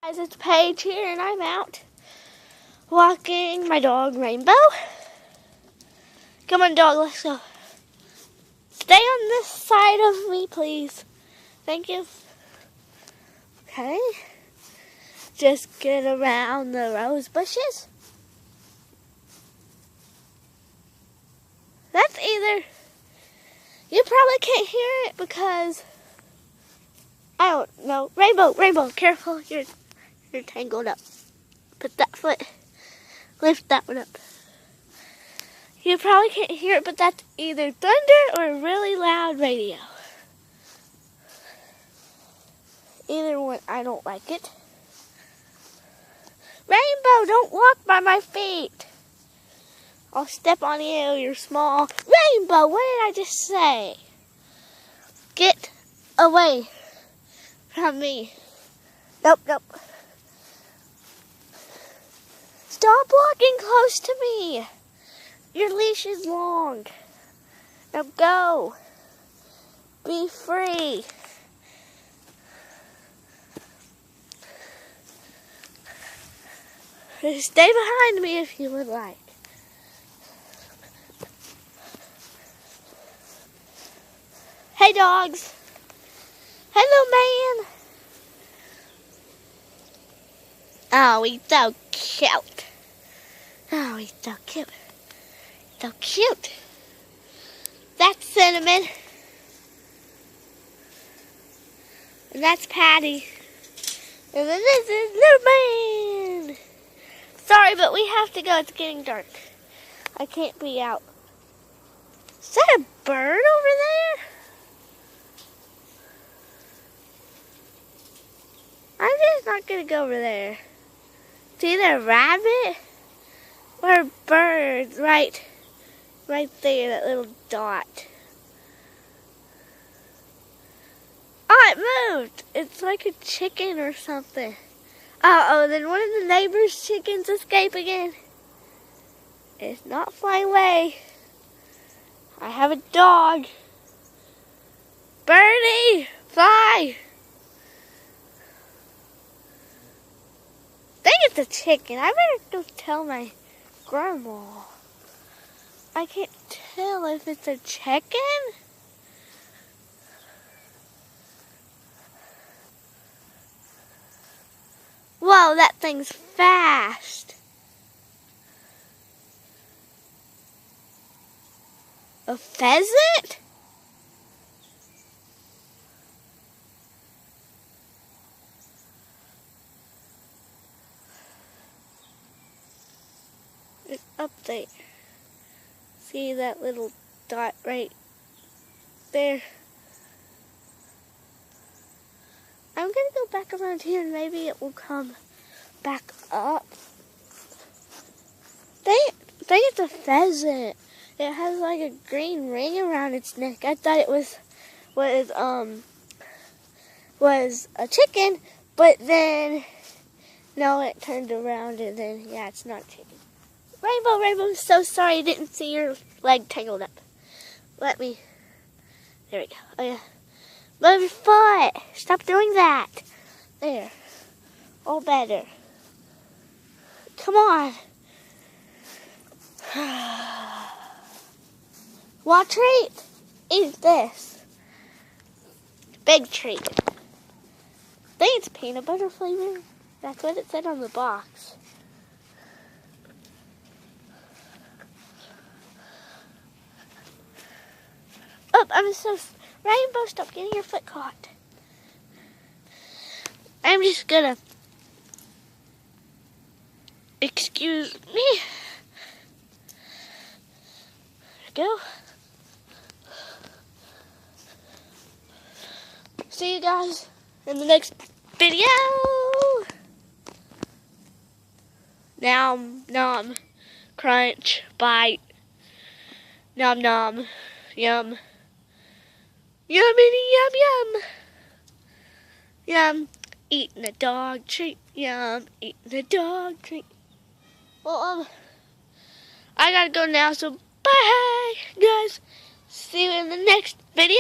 Guys, it's Paige here, and I'm out walking my dog Rainbow. Come on, dog, let's go. Stay on this side of me, please. Thank you. Okay. Just get around the rose bushes. That's either. You probably can't hear it because I don't know. Rainbow, careful. You're tangled up. Put that foot, lift that one up. You probably can't hear it, but that's either thunder or a really loud radio. Either one, I don't like it. Rainbow, don't walk by my feet. I'll step on you, you're small. Rainbow, what did I just say? Get away from me. Nope. Stop walking close to me. Your leash is long. Now go. Be free. Stay behind me if you would like. Hey, dogs. Hello, man. Oh, he's so cute. Oh, he's so cute. So cute. That's Cinnamon. And that's Patty. And then this is Little Man. Sorry, but we have to go. It's getting dark. I can't be out. Is that a bird over there? I'm just not going to go over there. It's either a rabbit or a bird right there, that little dot. Oh, it moved. It's like a chicken or something. Oh, then one of the neighbor's chickens escape again. It's not flying away. I have a dog. Birdie, fly. I think it's a chicken. I better go tell my grandma. I can't tell if it's a chicken. Whoa, that thing's fast. A pheasant? It's up there. See that little dot right there? I'm gonna go back around here and maybe it will come back up. I think it's a pheasant. It has like a green ring around its neck. I thought it was a chicken, but then no, it turned around and then yeah, it's not chicken. Rainbow, I'm so sorry I didn't see your leg tangled up. There we go. Oh yeah. Move your foot. Stop doing that. There. All better. Come on. What treat is this? Big treat. I think it's peanut butter flavor. That's what it said on the box. Oh, Rainbow, stop getting your foot caught. I'm just gonna, excuse me. There we go. See you guys in the next video. Nom, crunch, bite. Nom, yum. Yummity, yum. Yum, eating a dog treat. Yum, eating a dog treat. Well, I gotta go now, so bye, guys. See you in the next video.